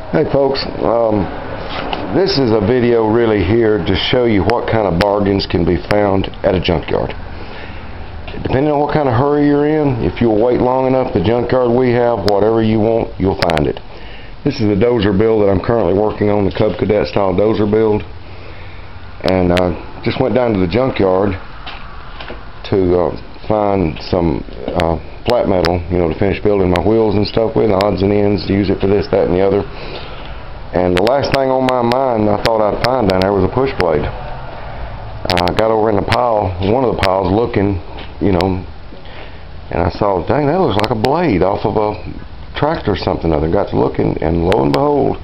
Hey folks, this is a video really here to show you what kind of bargains can be found at a junkyard. Depending on what kind of hurry you're in, if you'll wait long enough, the junkyard we have, whatever you want, you'll find it. This is the Dozer build that I'm currently working on, the Cub Cadet style Dozer build. And I just went down to the junkyard to find some flat metal, to finish building my wheels and stuff with, odds and ends, use it for this, that, and the other. And the last thing on my mind I thought I'd find down there was a push blade. I got over in the pile, one of the piles, looking, and I saw, dang, that looks like a blade off of a tractor or something other. Got to looking, and lo and behold,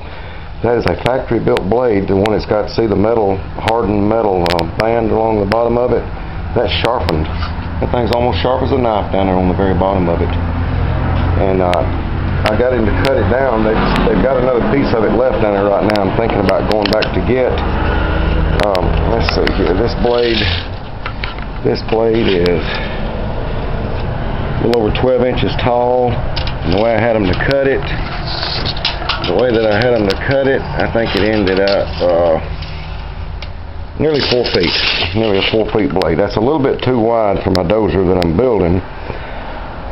that is a factory-built blade. The one that's got, see the metal, hardened metal band along the bottom of it, that's sharpened. That thing's almost sharp as a knife down there on the very bottom of it. And I got him to cut it down. They've got another piece of it left down there right now. I'm thinking about going back to get. Let's see here. This blade is a little over 12 inches tall. And the way I had them to cut it, I think it ended up nearly 4 feet. Nearly a 4 foot blade. That's a little bit too wide for my Dozer that I'm building,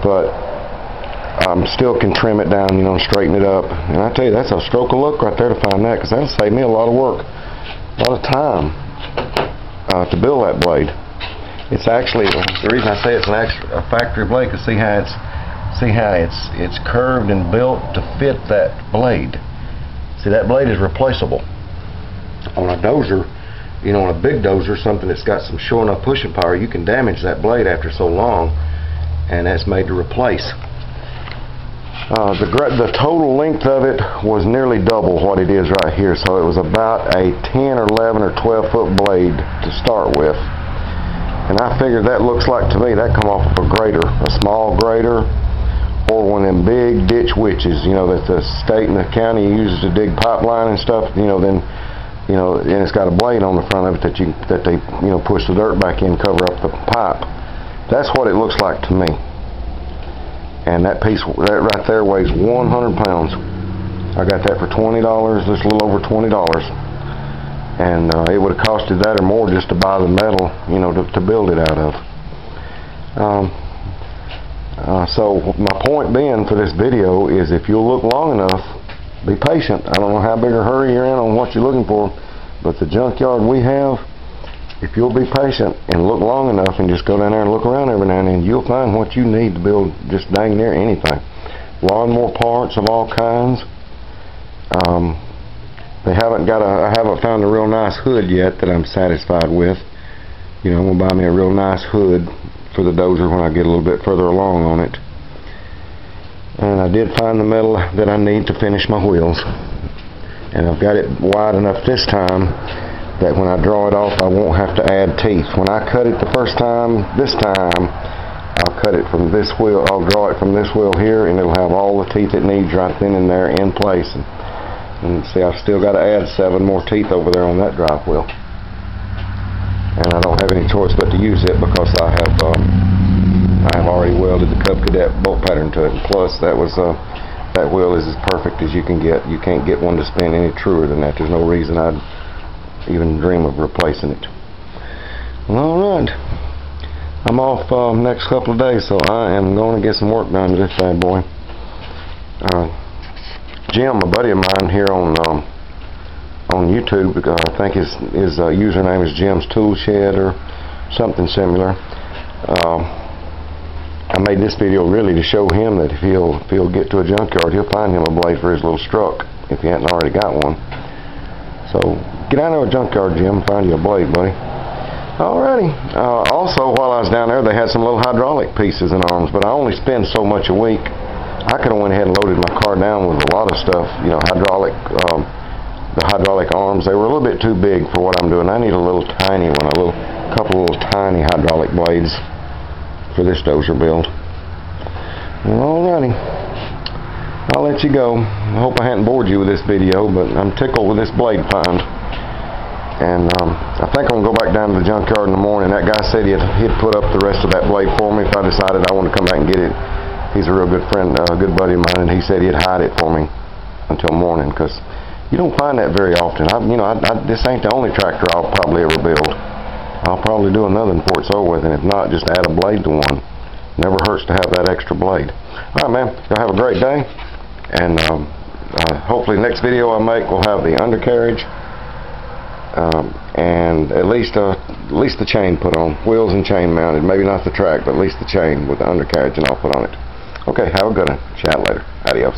but I still can trim it down, straighten it up. And I tell you, that's a stroke of luck right there to find that, because that'll save me a lot of work, a lot of time to build that blade. It's actually, the reason I say it's a factory blade, because see how it's curved and built to fit that blade. See, that blade is replaceable. On a Dozer, on a big Dozer, something that's got some sure enough pushing power, you can damage that blade after so long, and that's made to replace. The total length of it was nearly double what it is right here, so it was about a 10 or 11 or 12 foot blade to start with. And I figured that looks like, to me, that come off of a grader, a small grader, or one of them big ditch witches, that the state and the county uses to dig pipeline and stuff, and it's got a blade on the front of it that they push the dirt back in, cover up the pipe. That's what it looks like to me. And that piece, that right there, weighs 100 pounds. I got that for $20, just a little over $20. And it would have costed that or more just to buy the metal, to build it out of. So my point being for this video is, if you'll look long enough, be patient. I don't know how big a hurry you're in on what you're looking for, but the junkyard we have, if you'll be patient and look long enough and just go down there and look around every now and then, you'll find what you need to build just dang near anything. Lawnmower parts of all kinds. I haven't found a real nice hood yet that I'm satisfied with. I'm going to buy me a real nice hood for the Dozer when I get a little bit further along on it. And I did find the metal that I need to finish my wheels. And I've got it wide enough this time that when I draw it off, I won't have to add teeth. When I cut it the first time, this time, I'll cut it from this wheel. I'll draw it from this wheel here, and it'll have all the teeth it needs right then and there in place. And see, I've still got to add 7 more teeth over there on that drive wheel. And I don't have any choice but to use it, because I have already welded the Cub Cadet bolt pattern to it. And plus, that wheel is as perfect as you can get. You can't get one to spin any truer than that. There's no reason I'd even dream of replacing it. Well, alright. I'm off next couple of days, so I am going to get some work done to this bad boy. Jim, a buddy of mine here on YouTube, I think his username is Jim's Tool Shed or something similar. I made this video really to show him that if he'll get to a junkyard, he'll find him a blade for his little struck, if he hadn't already got one. So get down to a junkyard, Jim, and find you a blade, buddy. Alrighty. Also, while I was down there, they had some little hydraulic pieces and arms, but I only spend so much a week. I could have went ahead and loaded my car down with a lot of stuff, the hydraulic arms. They were a little bit too big for what I'm doing. I need a little tiny one, couple of little tiny hydraulic blades for this Dozer build. Alrighty. I'll let you go. I hope I hadn't bored you with this video, but I'm tickled with this blade find. And I think I'm going to go back down to the junkyard in the morning. That guy said he'd put up the rest of that blade for me if I decided I want to come back and get it. He's a real good friend, a good buddy of mine, and he said he'd hide it for me. until morning, because you don't find that very often. This ain't the only tractor I'll probably ever build. I'll probably do another before it's over with, and if not, just add a blade to one. Never hurts to have that extra blade. All right, man. Y'all have a great day, and hopefully next video I make will have the undercarriage and at least the chain put on, wheels and chain mounted. Maybe not the track, but at least the chain with the undercarriage and all put on it. Okay, have a good one. Chat later. Adios.